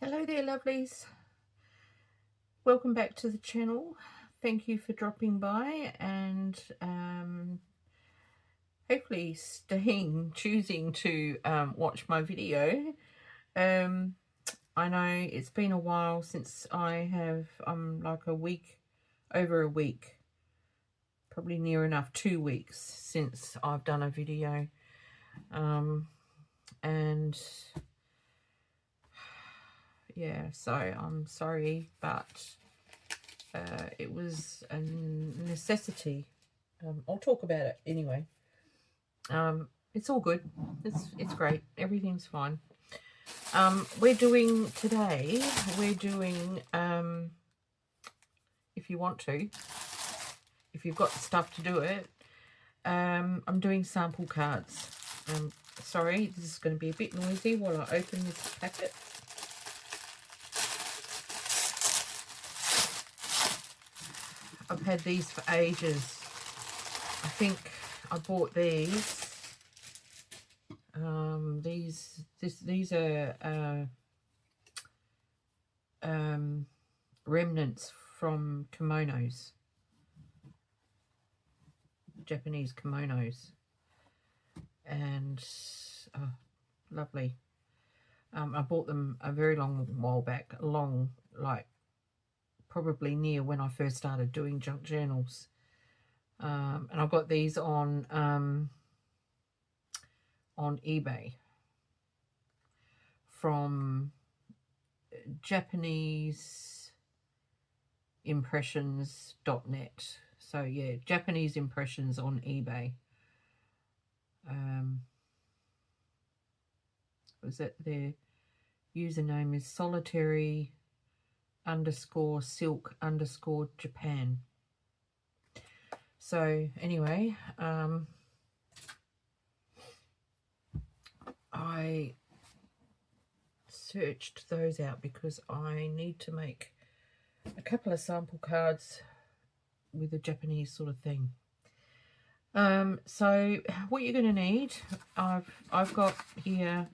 Hello there, lovelies. Welcome back to the channel. Thank you for dropping by and hopefully choosing to watch my video. I know it's been a while since I'm like over a week, probably near enough 2 weeks since I've done a video. And yeah, so I'm sorry, but it was a necessity. I'll talk about it anyway. It's all good. It's great. Everything's fine. We're doing today. If you want to, if you've got the stuff to do it, I'm doing sample cards. Sorry, this is going to be a bit noisy while I open this packet. I've had these for ages. I think I bought these. These are remnants from kimonos, Japanese kimonos, and lovely. I bought them a very long while back, like probably near when I first started doing junk journals. And I got these on eBay from JapaneseImpressions.net. So yeah, Japanese Impressions on eBay. Was it their username is solitary_silk_Japan. So anyway, I searched those out because I need to make a couple of sample cards with a Japanese sort of thing. So what you're going to need, I've got here,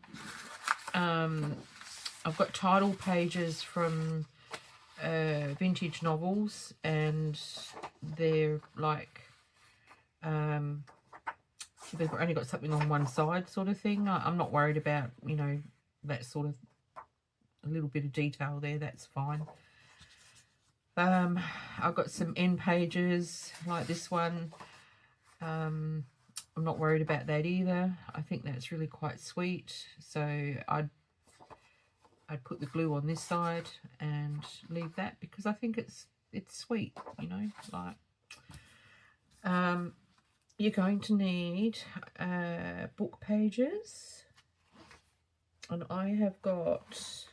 I've got title pages from vintage novels, and they're like they've only got something on one side sort of thing. I'm not worried about, you know, that sort of a little bit of detail there. That's fine. I've got some end pages like this one. I'm not worried about that either. I think that's really quite sweet. So I'd put the glue on this side and leave that because I think it's sweet, you know, like you're going to need book pages, and I've got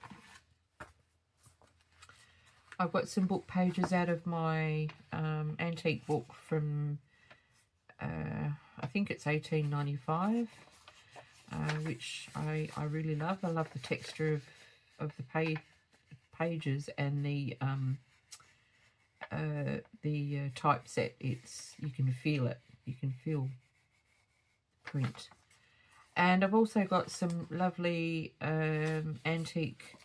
some book pages out of my antique book from I think it's 1895, which I really love. I love the texture of the pages and the typeset. You can feel it. You can feel the print. And I've also got some lovely antique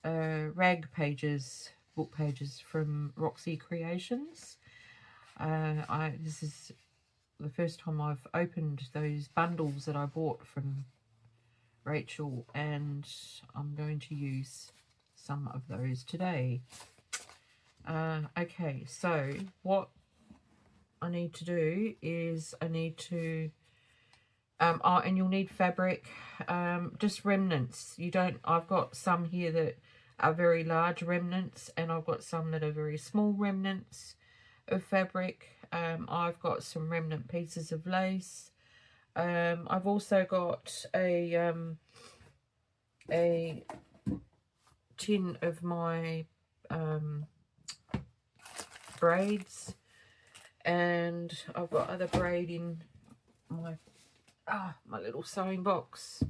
rag pages, book pages from Roxy Creations. This is the first time I've opened those bundles that I bought from Rachel, and I'm going to use some of those today. Okay, so what I need to do is and you'll need fabric, just remnants. I've got some here that are very large remnants, and I've got some that are very small remnants of fabric. I've got some remnant pieces of lace. I've also got a tin of my braids, and I've got other braid in my little sewing box.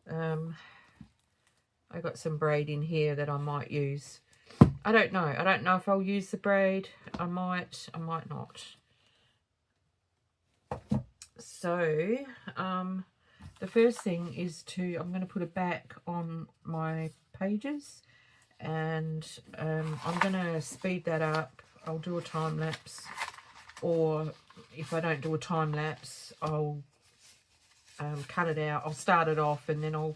I got some braid in here that I might use. I don't know if I'll use the braid. I might not. So the first thing is I'm going to put a back on my pages, and I'm going to speed that up. I'll do a time lapse, or if I don't do a time lapse, I'll cut it out. I'll start it off and then I'll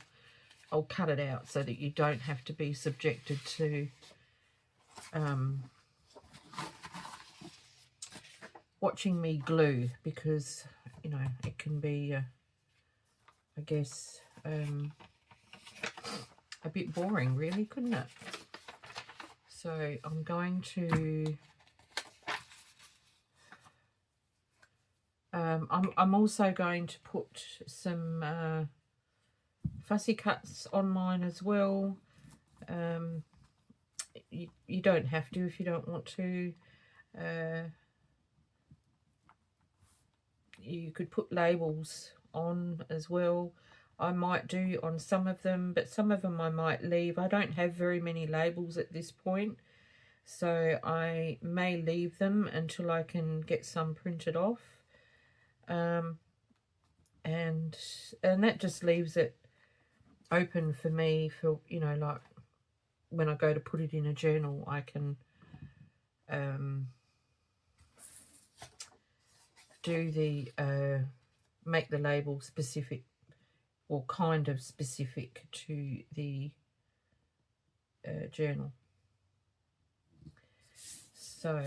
cut it out so that you don't have to be subjected to watching me glue, because you know it can be I guess a bit boring, really, couldn't it? So I'm going to I'm also going to put some fussy cuts on mine as well. You don't have to if you don't want to. You could put labels on as well. I might do on some of them, but some of them I might leave. I don't have very many labels at this point, so I may leave them until I can get some printed off. And that just leaves it open for me for, you know, like when I go to put it in a journal, I can do the make the label specific, or kind of specific to the journal. So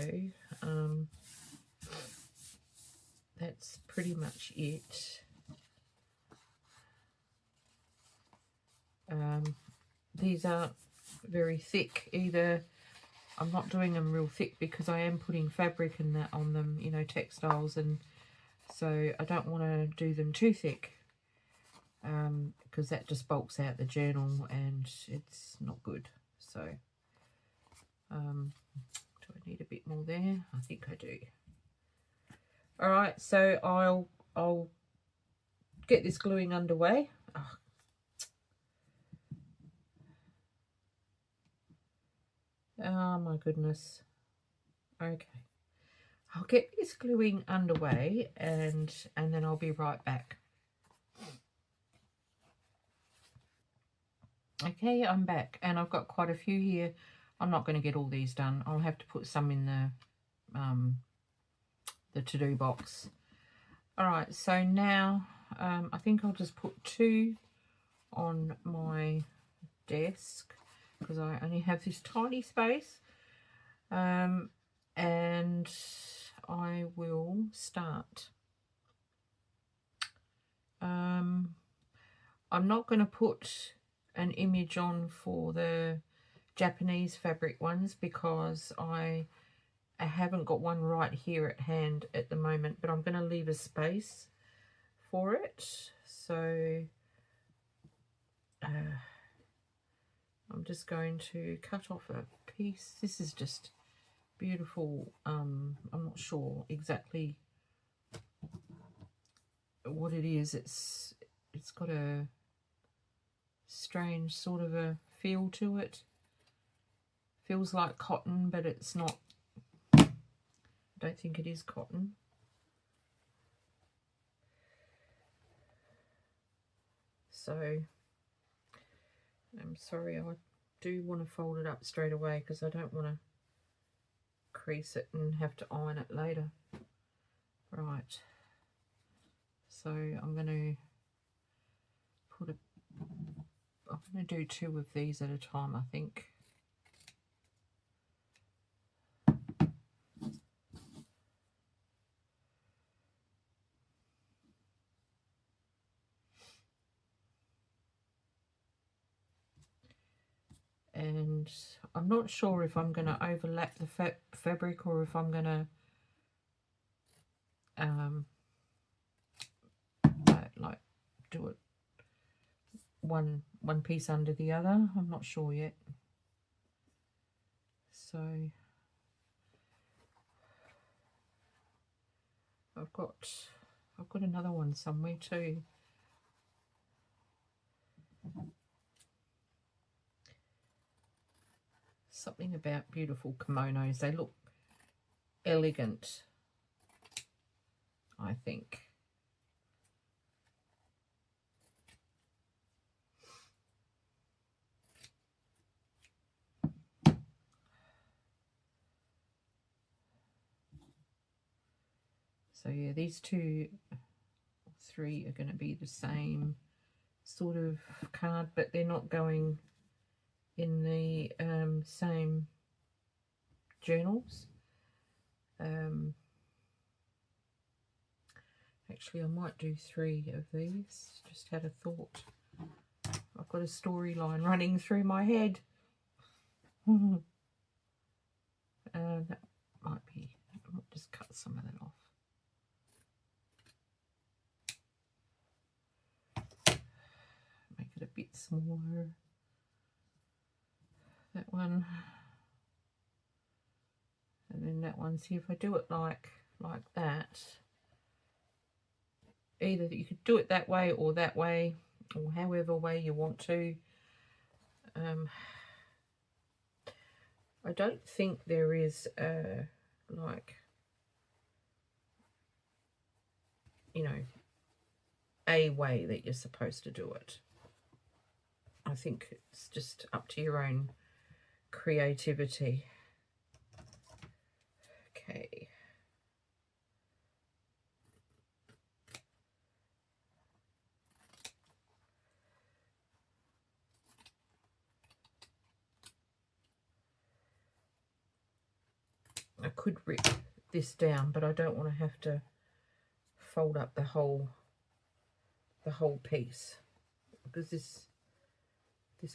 that's pretty much it. These aren't very thick either. I'm not doing them real thick because I am putting fabric and that on them, you know, textiles, and so I don't want to do them too thick because that just bulks out the journal and it's not good. So do I need a bit more there? I think I do. All right, so I'll get this gluing underway. Oh my goodness. Okay, I'll get this gluing underway and then I'll be right back. Okay, I'm back, and I've got quite a few here. I'm not going to get all these done. I'll have to put some in the to-do box. All right, so now I think I'll just put 2 on my desk because I only have this tiny space, and I will start. I'm not going to put an image on for the Japanese fabric ones because I haven't got one right here at hand at the moment, but I'm going to leave a space for it. So I'm just going to cut off a piece. This is just beautiful. I'm not sure exactly what it is. It's got a strange sort of a feel to it. Feels like cotton, but it's not. I don't think it is cotton. So I'm sorry, I do want to fold it up straight away because I don't want to crease it and have to iron it later. Right, so I'm going to do 2 of these at a time, I think. And I'm not sure if I'm going to overlap the fabric or if I'm going to like do it one piece under the other. I'm not sure yet. So I've got another one somewhere too. Something about beautiful kimonos. They look elegant, I think. So yeah, these 2, 3 are going to be the same sort of card, but they're not going in the same journals. Actually, I might do 3 of these. Just had a thought. I've got a storyline running through my head. That might be, I might just cut some of that off. Make it a bit smaller. That one. And then that one. See if I do it like that. Either you could do it that way, or however way you want to. I don't think there is like, you know, a way that you're supposed to do it. I think it's just up to your own creativity. Okay. I could rip this down, but I don't want to have to fold up the whole piece, because this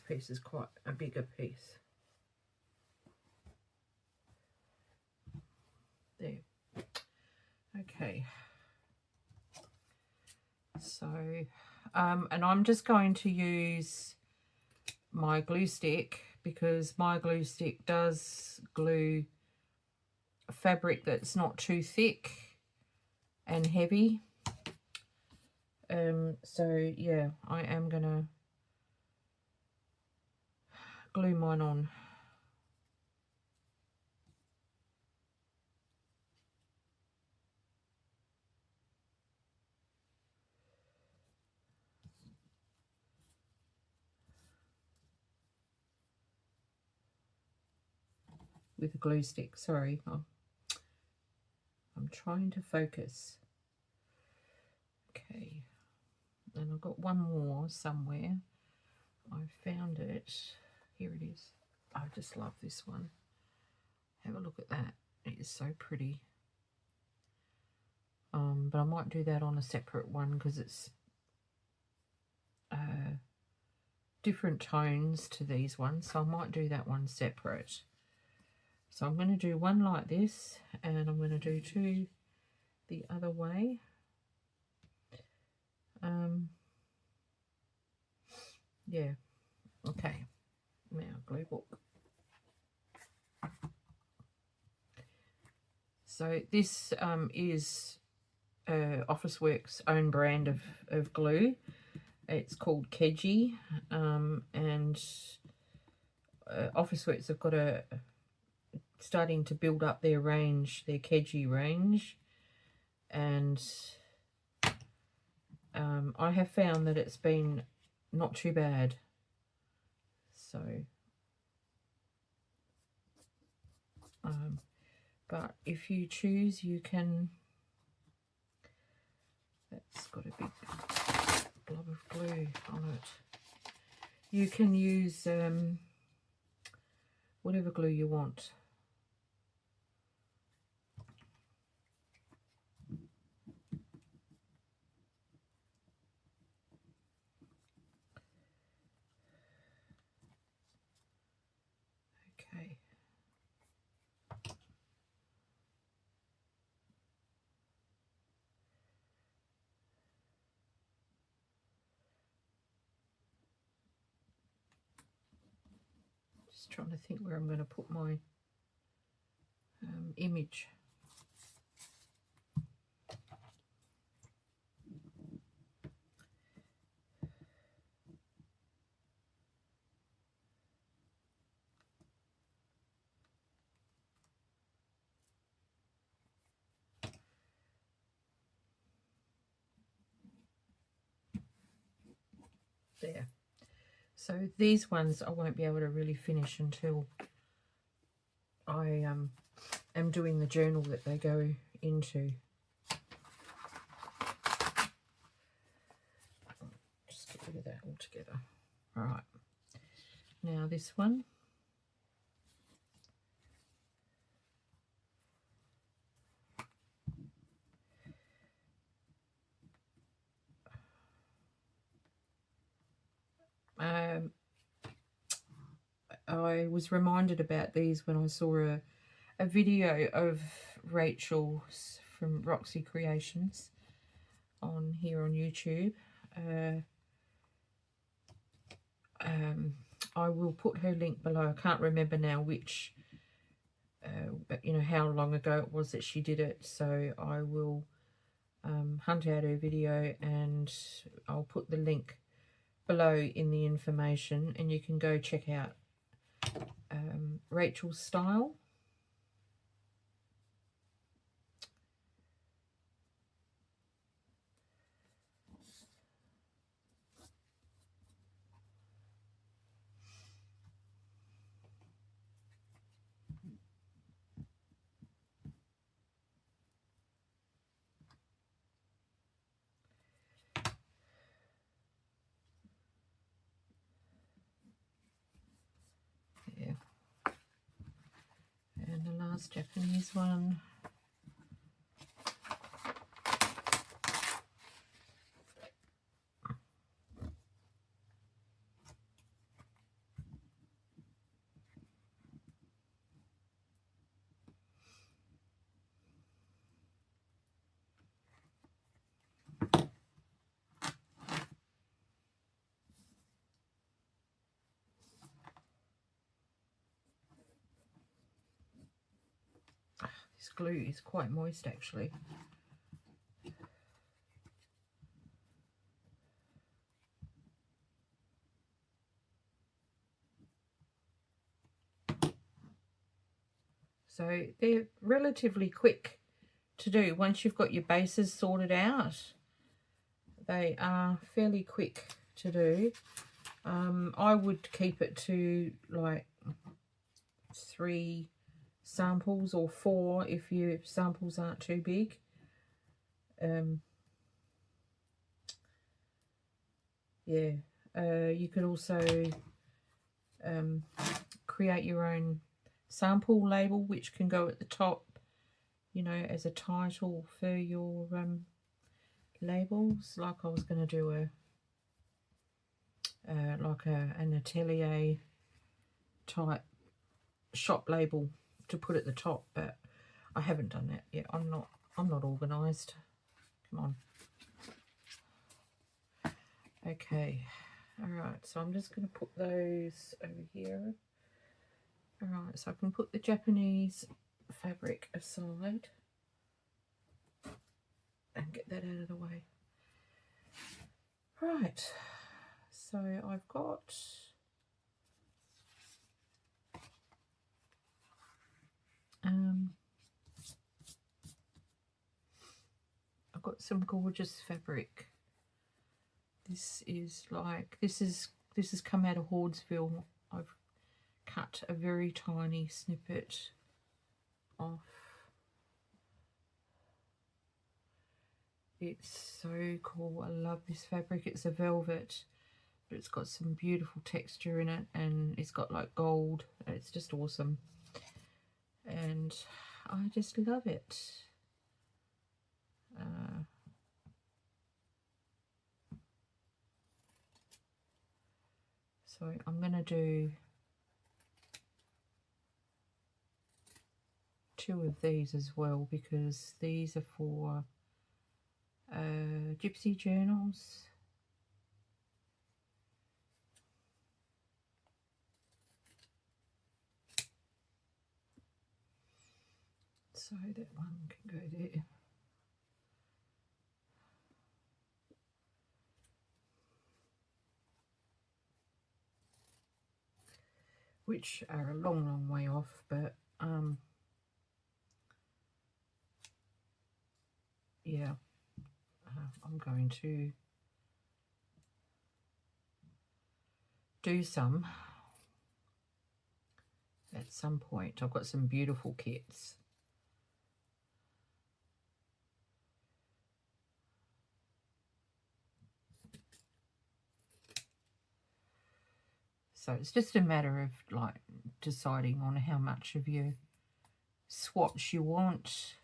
piece is quite a bigger piece. There. Okay. So, and I'm just going to use my glue stick, because my glue stick does glue fabric that's not too thick and heavy. So yeah, I am gonna glue mine on. With a glue stick, sorry. I'm trying to focus. Okay, and I've got one more somewhere. I found it. Here it is. I just love this one. Have a look at that. It is so pretty. But I might do that on a separate one, because it's different tones to these ones, so I might do that one separate. So I'm going to do one like this, and I'm going to do 2 the other way. Yeah, okay. Now, glue book. So this is Officeworks' own brand of glue. It's called Keji, and Officeworks have got starting to build up their range, their Keji range, and I have found that it's been not too bad. So, but if you choose, you can. That's got a big blob of glue on it. You can use whatever glue you want. Okay. Just trying to think where I'm going to put my image. There. So these ones I won't be able to really finish until I am doing the journal that they go into. rid of that altogether. Right, now this one. I was reminded about these when I saw a video of Rachel's from Roxy Creations on here on YouTube. I will put her link below. I can't remember now which, you know, how long ago it was that she did it. So I will hunt out her video and I'll put the link below in the information, and you can go check out Rachel's style. Yeah. And the last Japanese one. This glue is quite moist actually. So they're relatively quick to do once you've got your bases sorted out. They are fairly quick to do. I would keep it to like 3 samples or 4 if your samples aren't too big. Yeah, you could also create your own sample label, which can go at the top, you know, as a title for your labels. Like I was going to do an atelier type shop label to put at the top, but I haven't done that yet. I'm not organised. Come on. Okay, all right, so I'm just going to put those over here. All right, so I can put the Japanese fabric aside and get that out of the way. Right, so I've got some gorgeous fabric. This is come out of Hoardsville. I've cut a very tiny snippet off. It's so cool. I love this fabric. It's a velvet, but it's got some beautiful texture in it, and it's got like gold. It's just awesome, and I just love it. So I'm going to do 2 of these as well, because these are for gypsy journals. So that one can go there. Which are a long, long way off, but yeah, I'm going to do some at some point. I've got some beautiful kits. So it's just a matter of like deciding on how much of your swatch you want.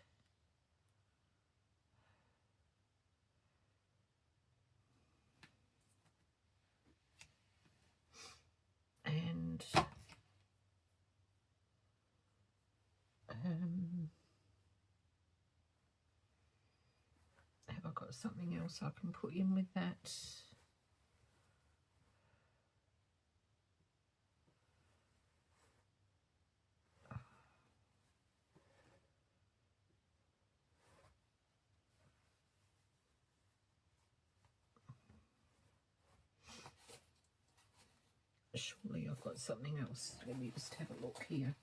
And have I got something else I can put in with that? Surely I've got something else. Let me just have a look here.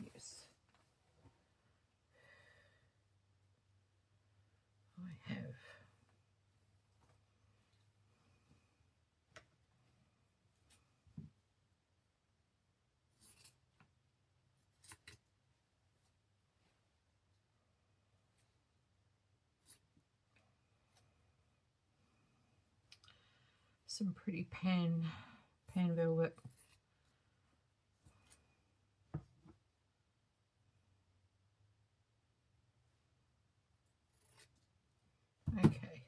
Yes, I have. Some pretty pan velvet. Okay.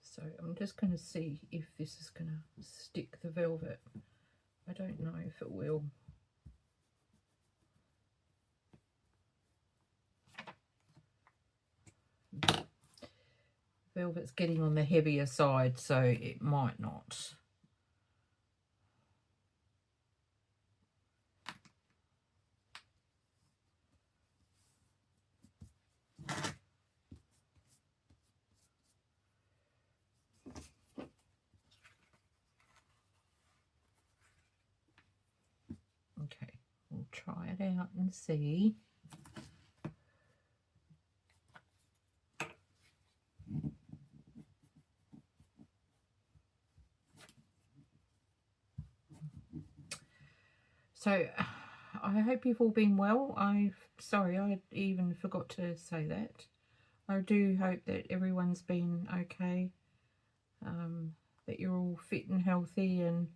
So I'm just going to see if this is going to stick the velvet. I don't know if it will. Velvet's getting on the heavier side, so it might not. Okay, we'll try it out and see. So I hope you've all been well. Sorry, I even forgot to say that. I do hope that everyone's been okay, that you're all fit and healthy and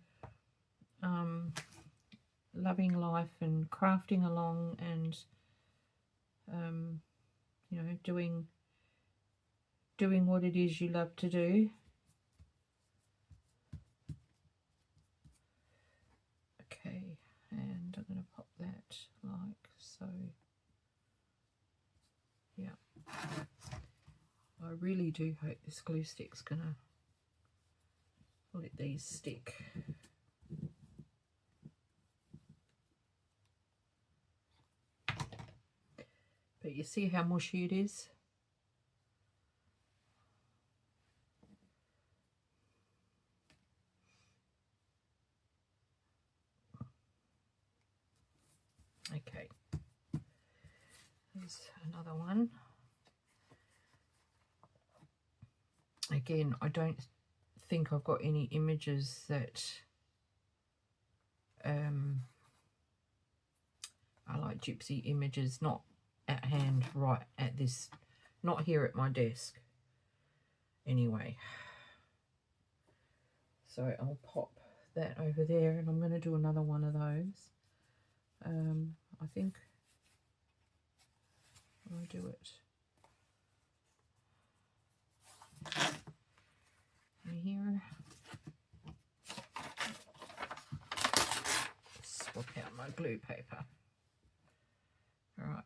loving life and crafting along and you know, doing what it is you love to do. Okay, and I'm going to pop that like so. Yeah, I really do hope this glue stick's going to let these stick. But you see how mushy it is? Okay, there's another one. Again, I don't think I've got any images that I like gypsy images, not at hand right at this, not here at my desk anyway. So I'll pop that over there and I'm going to do another one of those. I think I'll do it here. Swap out my glue paper. All right.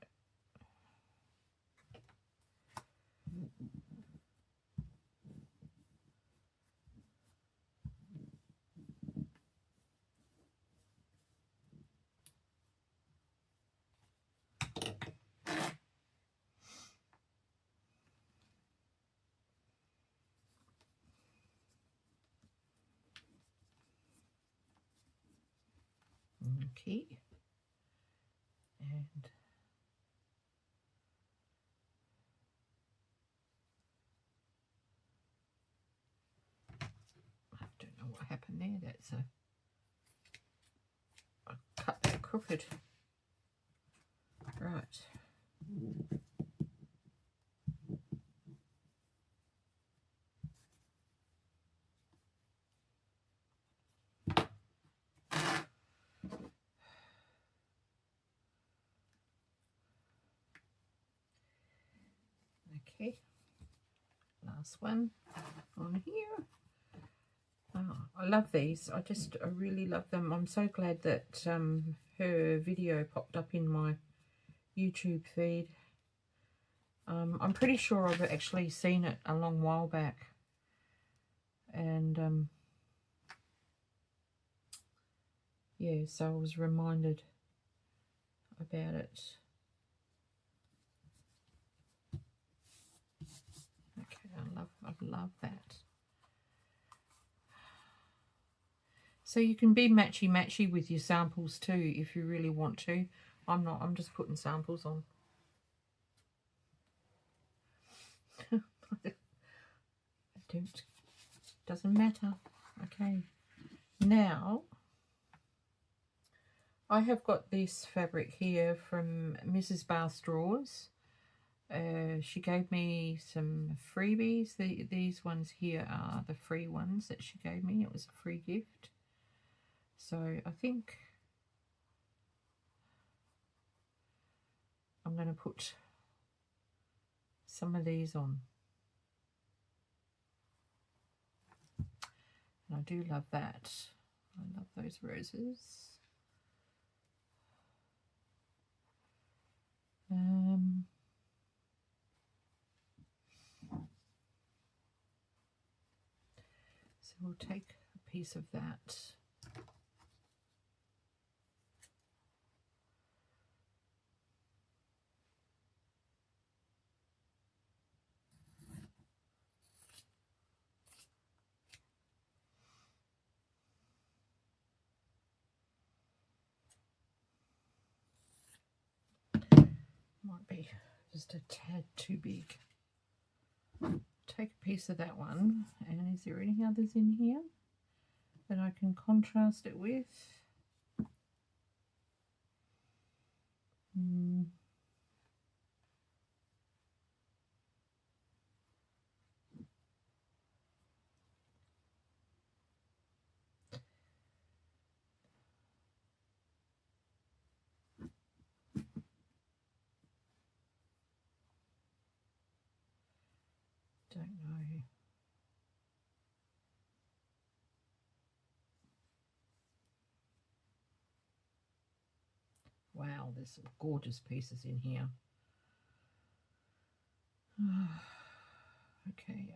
Okay, and I don't know what happened there. there. That's I cut that crooked. Right. Okay, last one on here. Oh, I love these. I really love them. I'm so glad that her video popped up in my YouTube feed. I'm pretty sure I've actually seen it a long while back, and yeah, so I was reminded about it. Okay, I love that. So you can be matchy with your samples too if you really want to. I'm not, I'm just putting samples on. Doesn't matter. Okay, now I have got this fabric here from Mrs. Bath Drawers. She gave me some freebies. These ones here are the free ones that she gave me. It was a free gift. So I think I'm going to put some of these on. And I do love that. I love those roses. So we'll take a piece of that. Might be just a tad too big. Take a piece of that one, and is there any others in here that I can contrast it with? Don't know. Wow, there's some gorgeous pieces in here. Okay,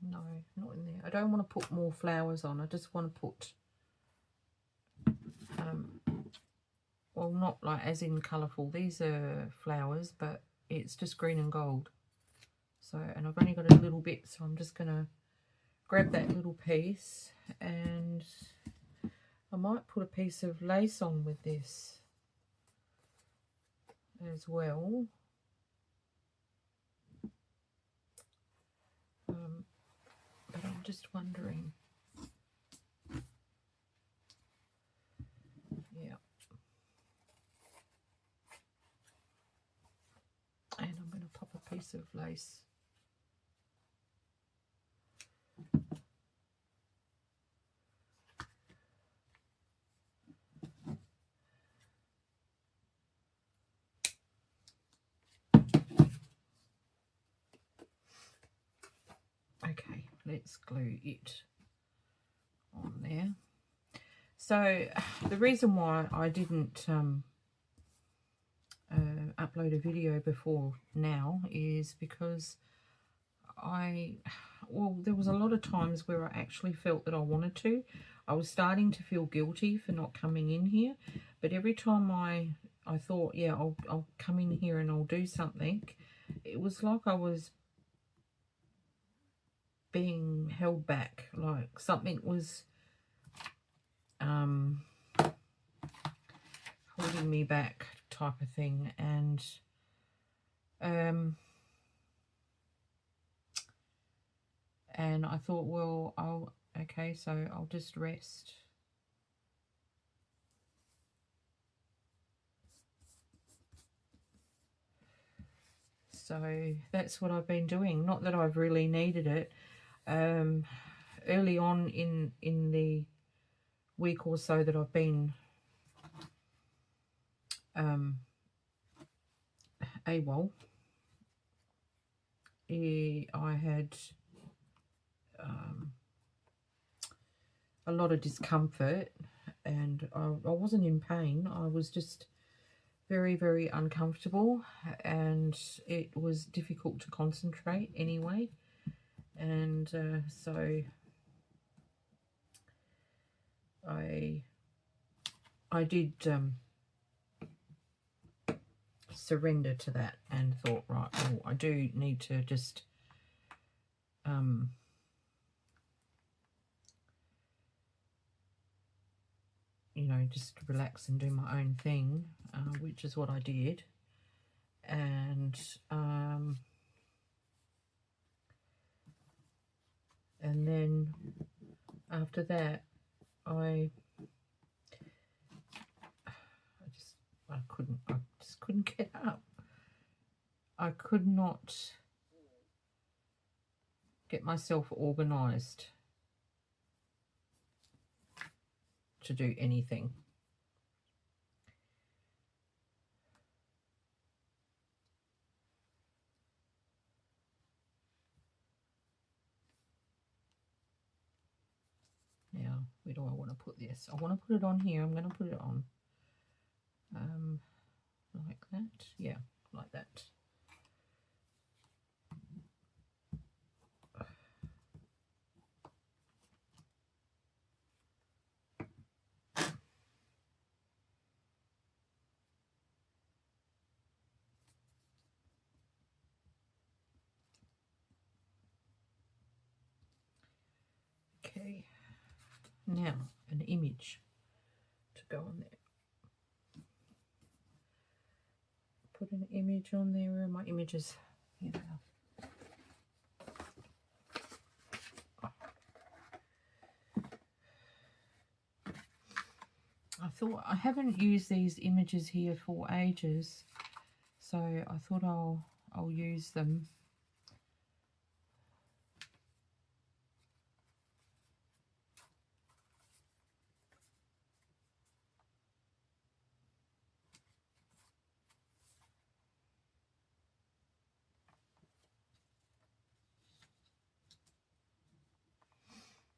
no, not in there. I don't want to put more flowers on. I just want to put, well, not like as in colourful. These are flowers, but it's just green and gold. So, and I've only got a little bit, so I'm just going to grab that little piece, and I might put a piece of lace on with this as well. But I'm just wondering. Yeah. And I'm going to pop a piece of lace. Okay, let's glue it on there. So the reason why I didn't upload a video before now is because there was a lot of times where I actually felt that I wanted to. I was starting to feel guilty for not coming in here, but every time I thought, yeah, I'll come in here and I'll do something, it was like I was being held back, like something was holding me back, type of thing. And And I thought, well, okay, so I'll just rest. So that's what I've been doing. Not that I've really needed it. Early on in the week or so that I've been AWOL, I had a lot of discomfort, and I wasn't in pain. I was just very, very uncomfortable, and it was difficult to concentrate anyway. And so I did surrender to that and thought, right, well, I do need to just you know, just relax and do my own thing, which is what I did. And then after that, I just couldn't get up. I could not get myself organized to do anything. Now, where do I want to put this? I want to put it on here. I'm going to put it on like that. Yeah, like that. Okay, now an image to go on there. Put an image on there. Where are my images? Here they are. I thought I haven't used these images here for ages, so I thought I'll use them.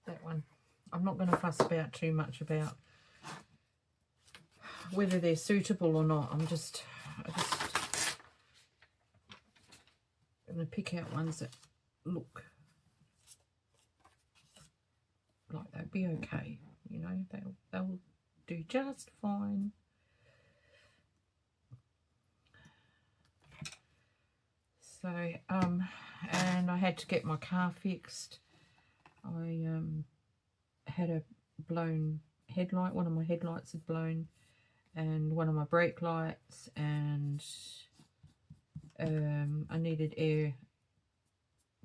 That one. I'm not going to fuss about too much about whether they're suitable or not. I just going to pick out ones that look like they'll be okay. You know, they'll do just fine. So, and I had to get my car fixed. I had a blown headlight. One of my headlights had blown, and one of my brake lights, and I needed air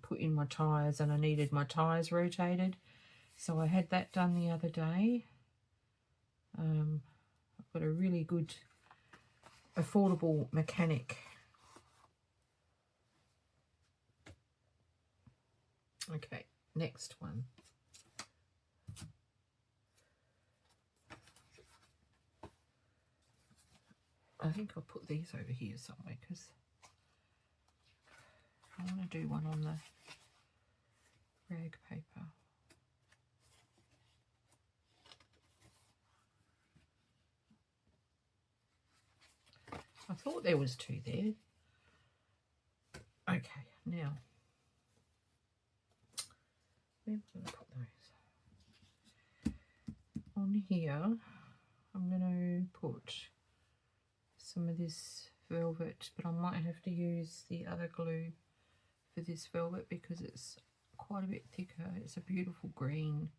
put in my tyres, and I needed my tyres rotated. So I had that done the other day. I've got a really good, affordable mechanic. Okay, next one. I think I'll put these over here somewhere because I want to do one on the rag paper. I thought there was two there. Okay, now where am I going to put those? On here, I'm going to put some of this velvet, but I might have to use the other glue for this velvet because it's quite a bit thicker. It's a beautiful green,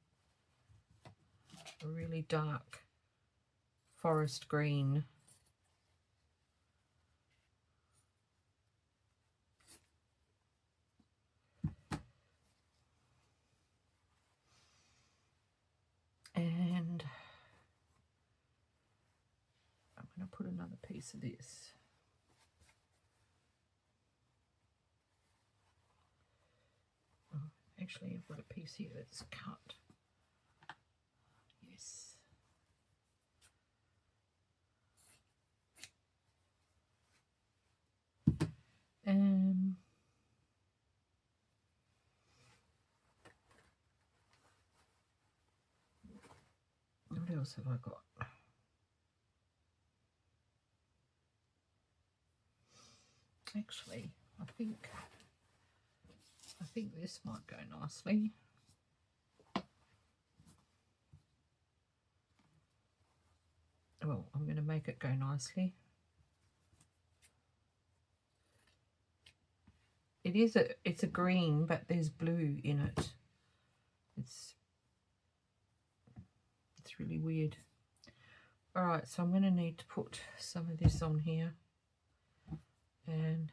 a really dark forest green. going to put another piece of this. Oh, actually, I've got a piece here that's cut. Yes. What else have I got? Actually, I think this might go nicely. Well, I'm going to make it go nicely. It's a green, but there's blue in it. It's really weird. All right, so I'm going to need to put some of this on here, and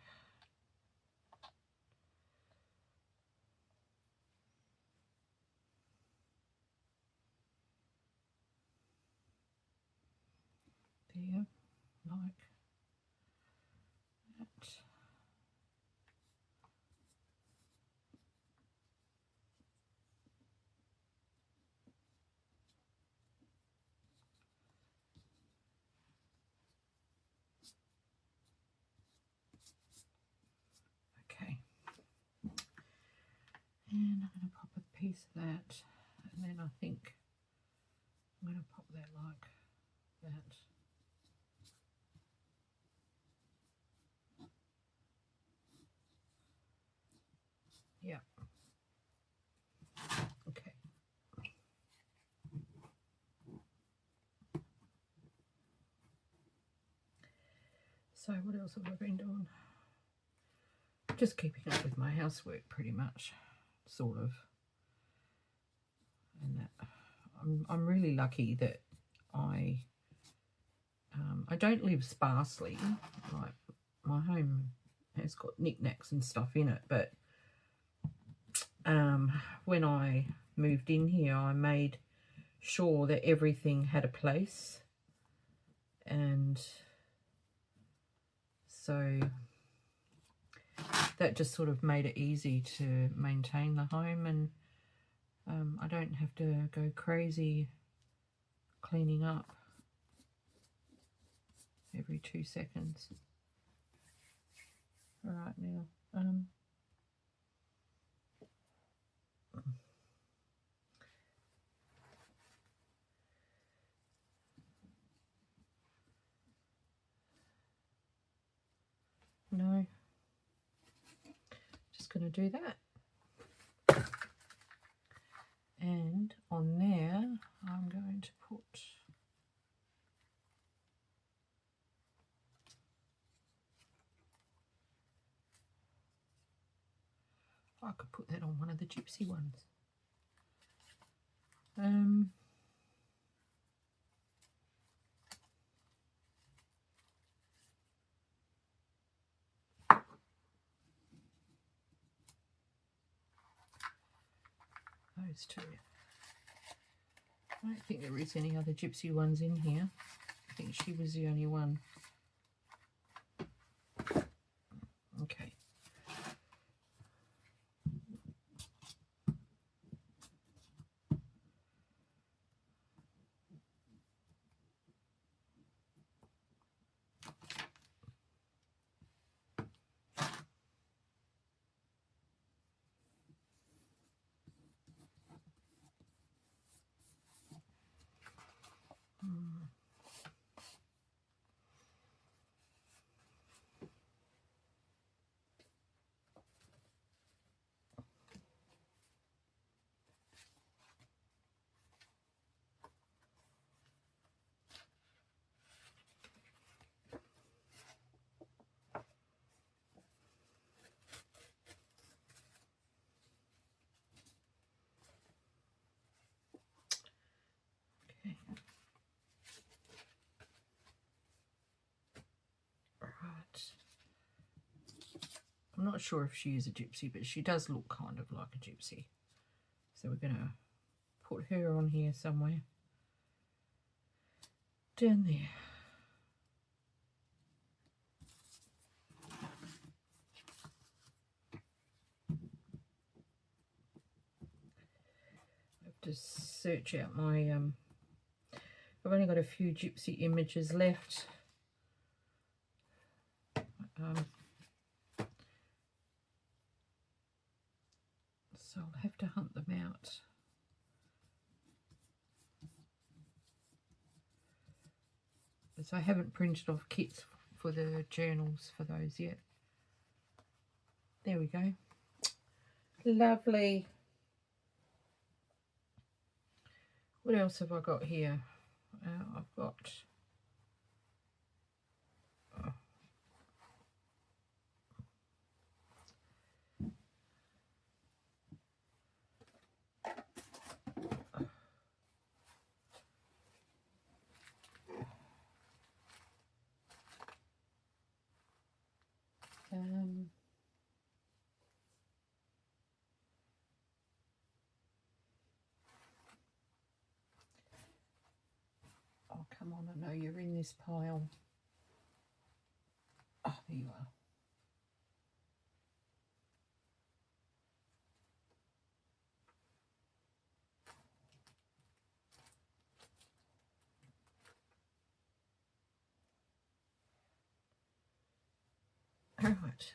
there, like that. Okay, and I'm going to pop a piece of that, and then I think I'm going to pop that like that. Yeah. Okay. So what else have I been doing? Just keeping up with my housework pretty much, sort of. And that I'm really lucky that I don't live sparsely. Like, my home has got knickknacks and stuff in it, but when I moved in here, I made sure that everything had a place, and so that just sort of made it easy to maintain the home, and I don't have to go crazy cleaning up every 2 seconds. All right, now no, just going to do that. And on there, I'm going to put I could put that on one of the gypsy ones. Those two. I don't think there is any other gypsy ones in here. I think she was the only one. Okay. I'm not sure if she is a gypsy, but she does look kind of like a gypsy. So we're going to put her on here somewhere. Down there. just search out my I've only got a few gypsy images left. So I'll have to hunt them out. So I haven't printed off kits for the journals for those yet. There we go. Lovely. What else have I got here? I've got... oh, come on, I know you're in this pile. Oh, there you are. All right.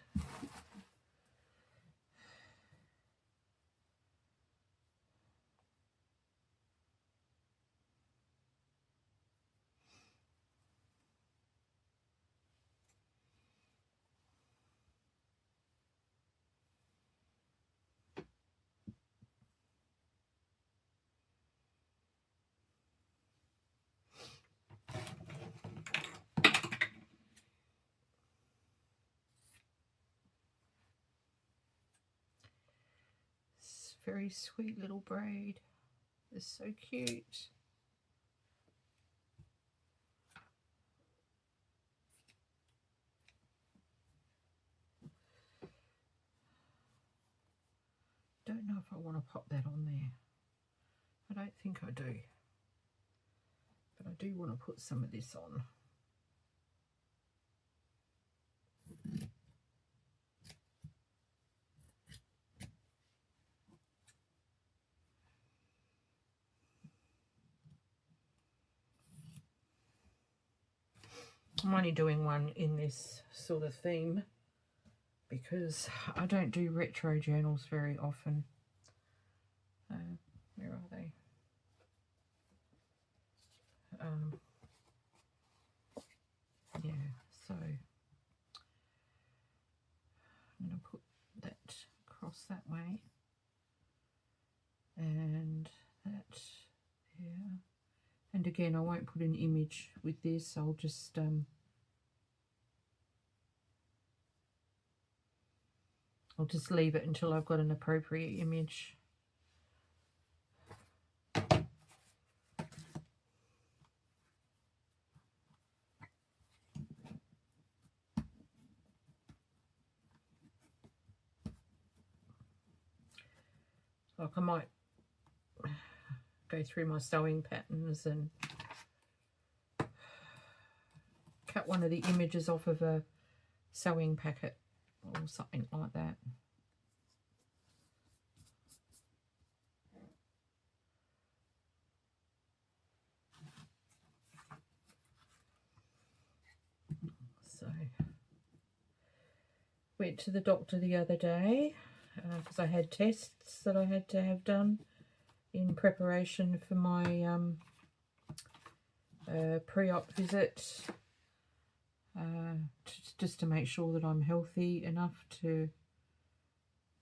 Very sweet little braid. It's so cute. Don't know if I want to pop that on there. I don't think I do. But I do want to put some of this on. I'm only doing one in this sort of theme because I don't do retro journals very often. Where are they? Yeah, so I'm going to put that across that way and that there. And again, I won't put an image with this. I'll just leave it until I've got an appropriate image. Like I might go through my sewing patterns and cut one of the images off of a sewing packet or something like that. So went to the doctor the other day because I had tests that I had to have done in preparation for my pre-op visit, just to make sure that I'm healthy enough to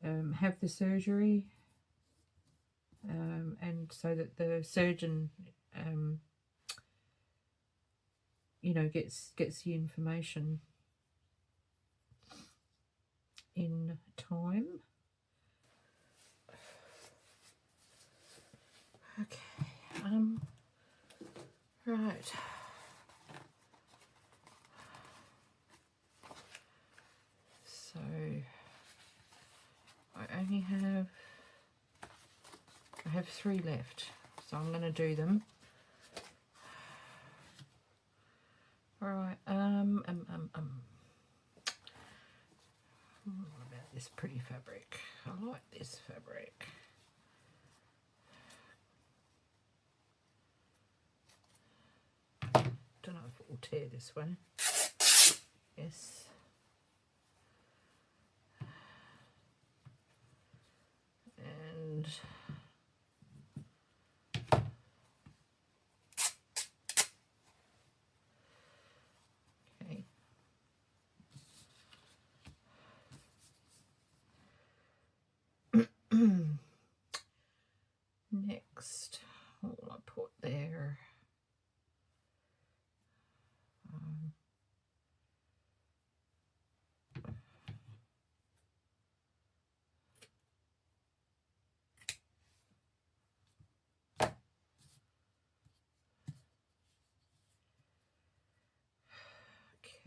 have the surgery, and so that the surgeon you know, gets the information in time. Okay, right. So I have 3 left, so I'm going to do them. All right. What about this pretty fabric? I like this fabric. tear this one. Yes. And okay. Next, what will I put there?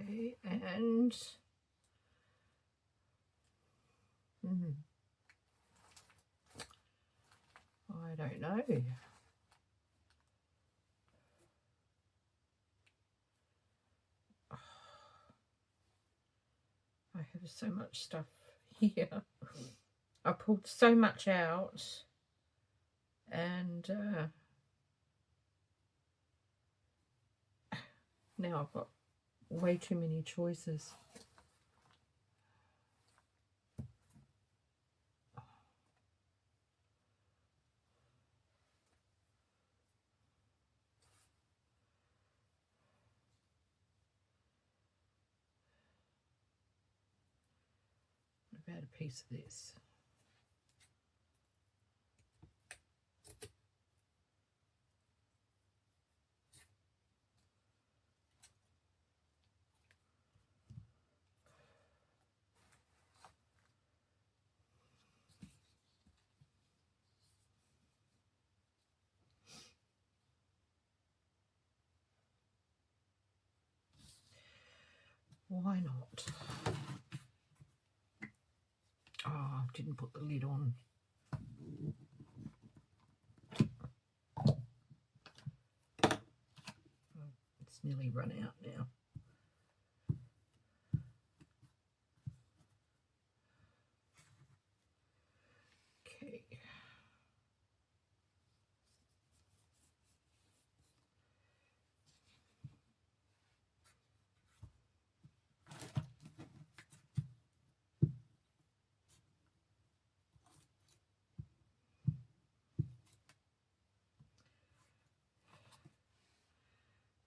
Okay, and I don't know. I have so much stuff here. I pulled so much out, and now I've got way too many choices. What about a piece of this? Why not? Oh, didn't put the lid on. It's nearly run out now. Okay.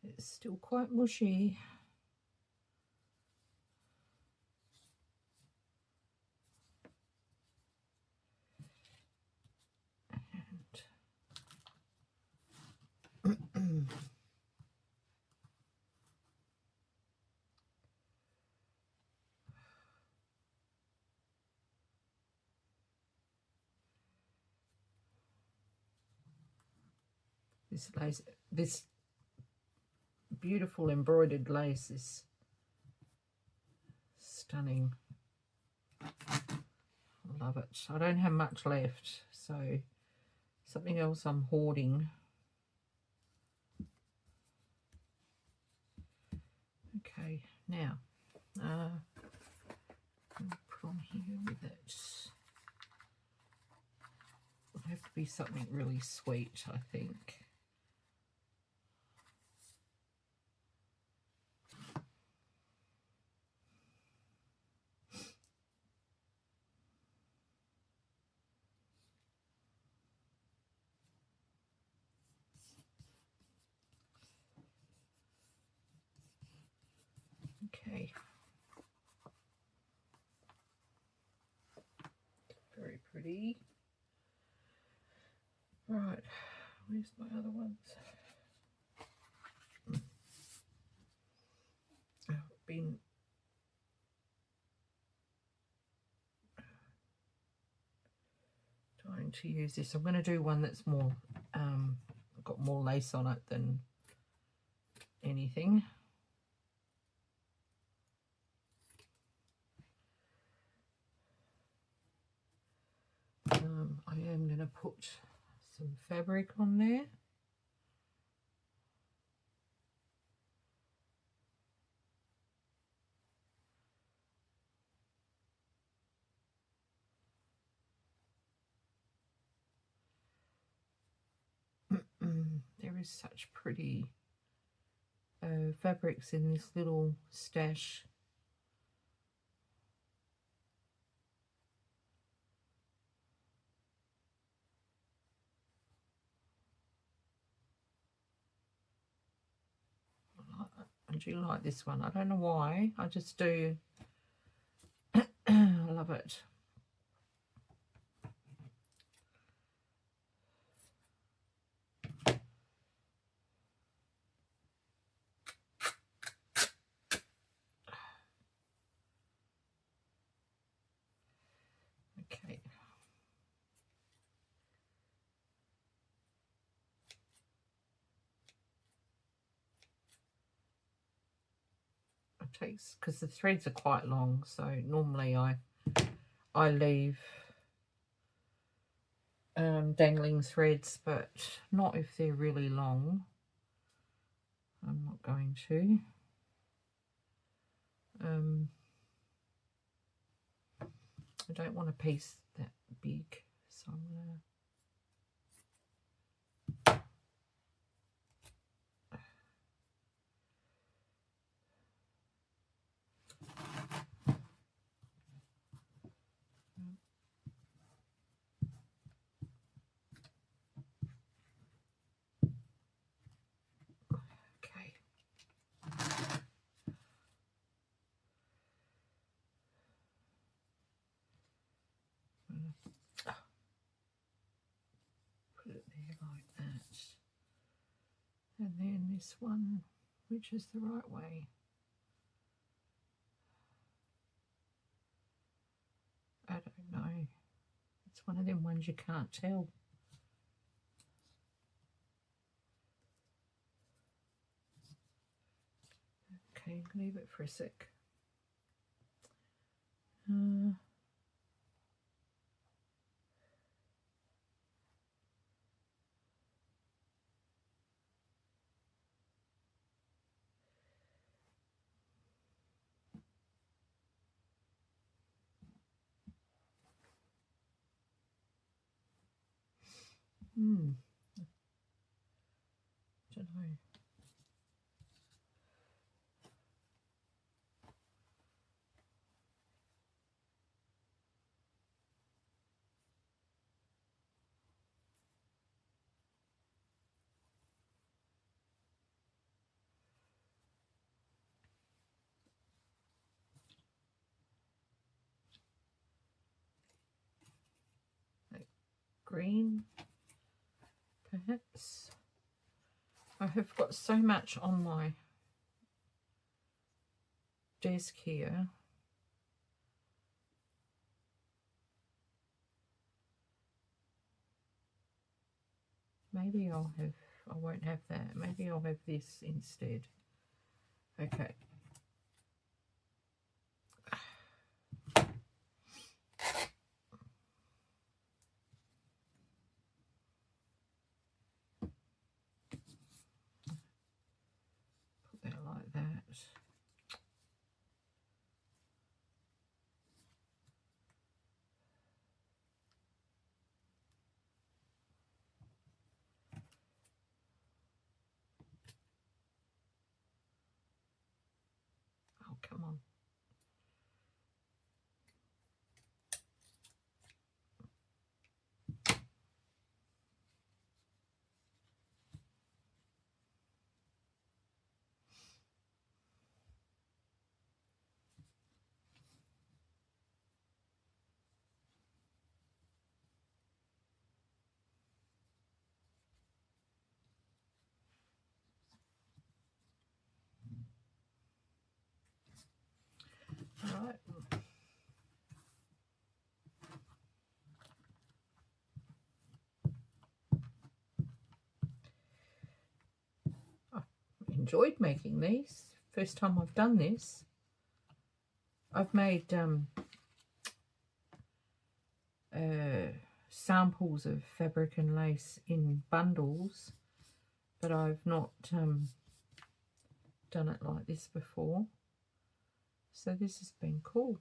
It's still quite mushy. And this lace, this beautiful embroidered lace is stunning. I love it. I don't have much left, so something else I'm hoarding. Okay, now put on here with it. It'll have to be something really sweet, I think. Okay. Very pretty. Right, where's my other ones? I've been trying to use this. I'm going to do one that's more, got more lace on it than anything. I am going to put some fabric on there. There is such pretty fabrics in this little stash. I do like this one. I don't know why. I just do. I love it. Okay. It takes, because the threads are quite long, so normally I leave dangling threads, but not if they're really long. I'm not going to. I don't want a piece that big, so I'm gonna. Okay. Put it there like that. And then this one, which is the right way? I don't know. It's one of them ones you can't tell. Okay, leave it for a sec. Don't know. Like green, perhaps. I have got so much on my desk here. Maybe I won't have that. Maybe I'll have this instead. Okay. Put that like that. Oh, come on. All right. Enjoyed making these. First time I've done this. I've made samples of fabric and lace in bundles, but I've not done it like this before. So this has been cool.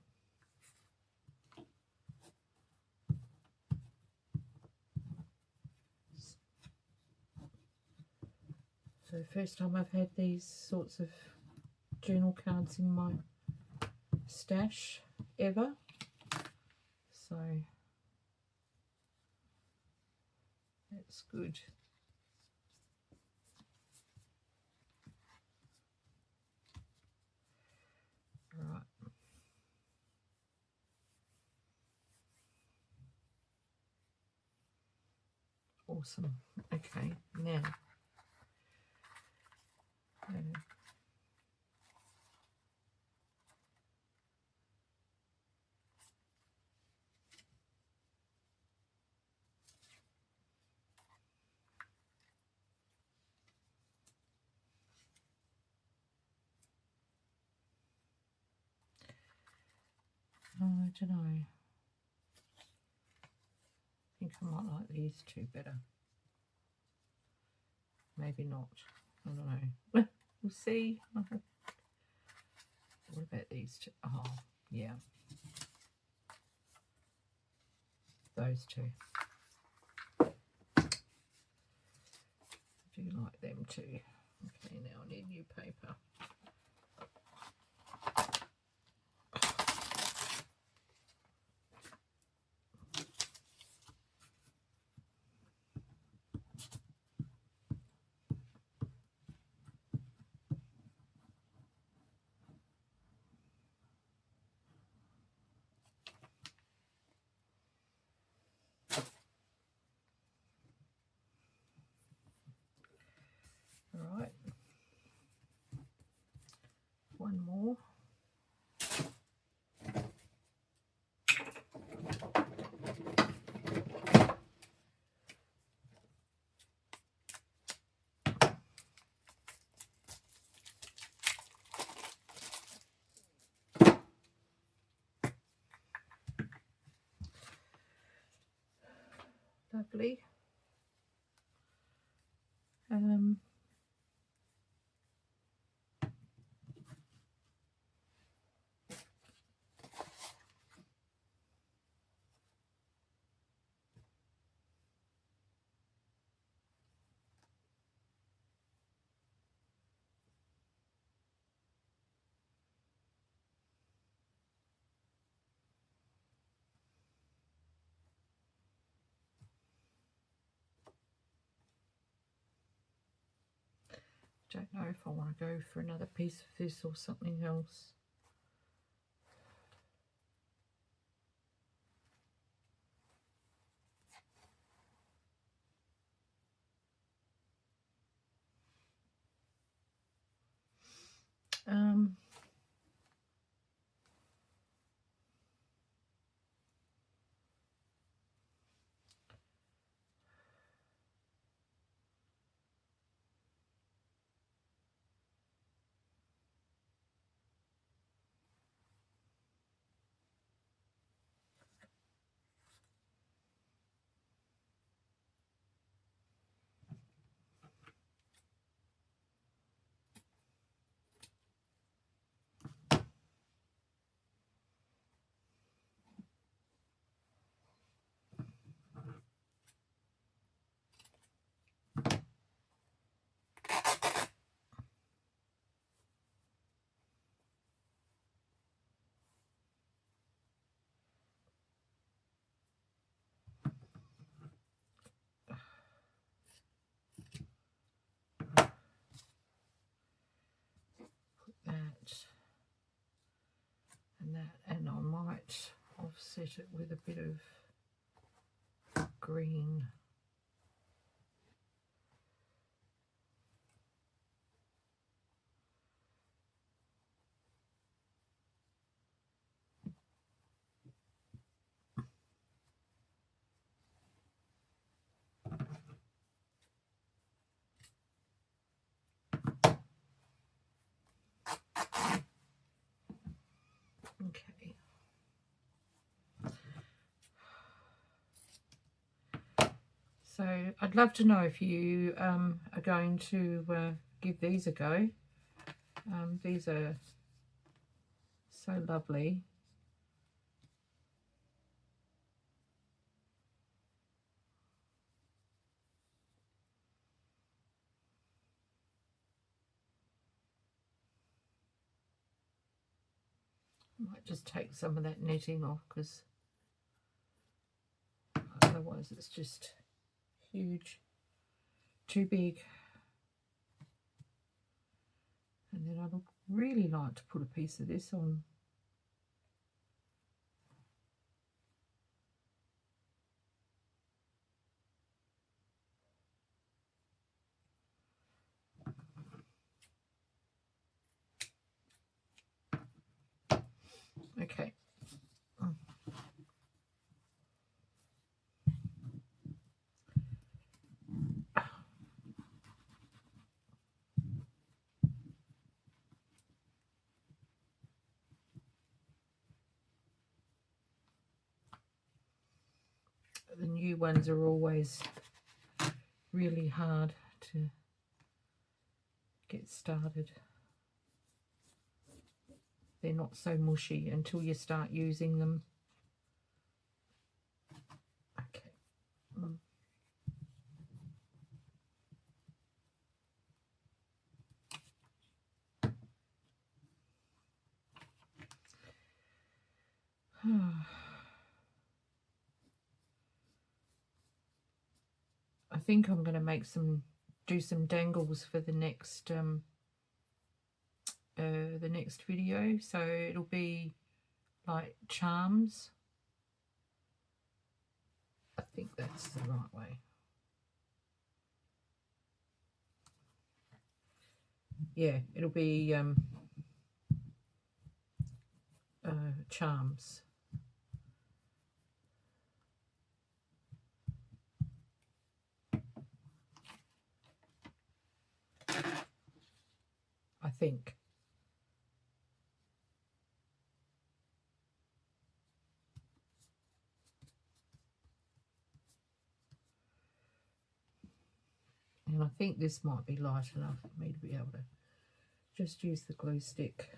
So first time I've had these sorts of journal cards in my stash ever. So that's good. Right. Awesome. Okay, now I don't know. I think I might like these two better. Maybe not. I don't know. We'll see. What about these two? Oh, yeah. Those two. I do like them too. Okay, now I need new paper. All right. One more. Lovely. Don't know if I want to go for another piece of this or something else. And I might offset it with a bit of green. Okay. So I'd love to know if you are going to give these a go. These are so lovely. Might just take some of that netting off because otherwise it's just huge, too big. And then I would really like to put a piece of this on. Okay. The new ones are always really hard to get started. They're not so mushy until you start using them. Okay. I think I'm going to do some dangles for the next video. So it'll be like charms. I think that's the right way. Yeah, it'll be charms. I think. And I think this might be light enough for me to be able to just use the glue stick.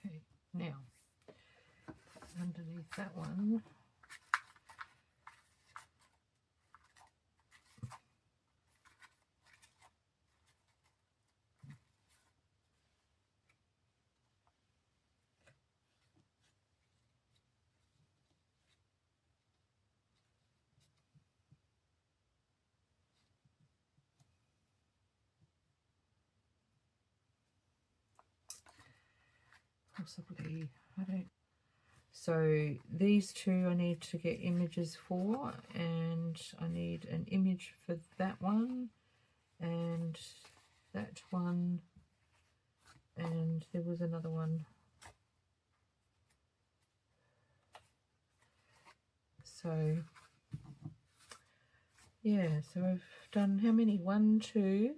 Okay, now underneath that one, possibly, I don't. So these two I need to get images for, and I need an image for that one and that one, and there was another one. So yeah, so I've done how many? 1, 2,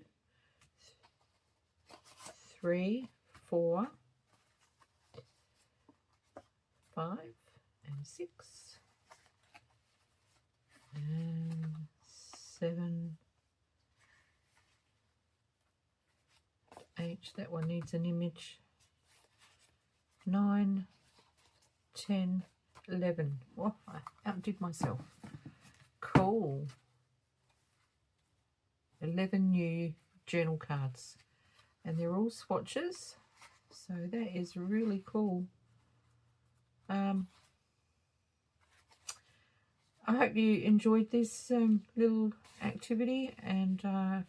3, 4, 5 and 6 and 7, 8. That one needs an image. 9, 10, 11. Well, I outdid myself. Cool. 11 new journal cards, and they're all swatches, so that is really cool. I hope you enjoyed this little activity, and I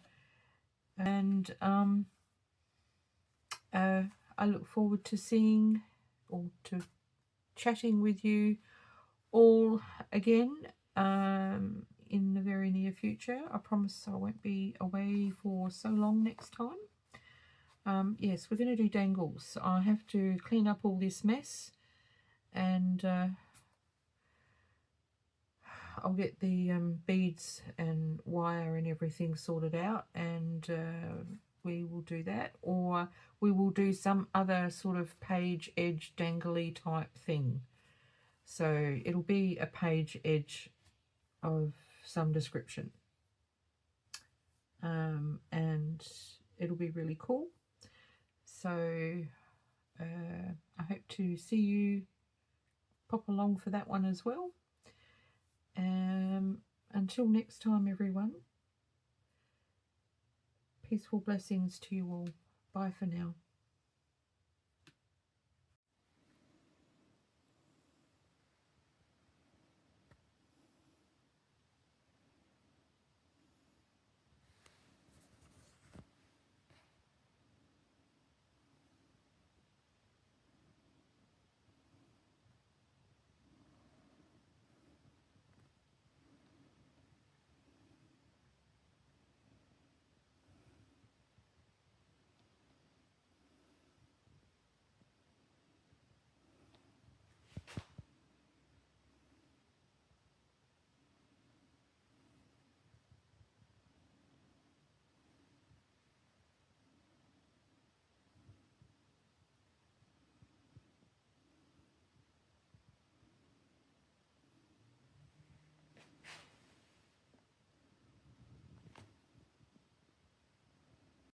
look forward to seeing or to chatting with you all again in the very near future. I promise I won't be away for so long next time. Yes, we're going to do dangles. I have to clean up all this mess, and I'll get the beads and wire and everything sorted out, and we will do that, or we will do some other sort of page edge dangly type thing. So it'll be a page edge of some description. And it'll be really cool. So I hope to see you pop along for that one as well. Until next time, everyone, peaceful blessings to you all. Bye for now.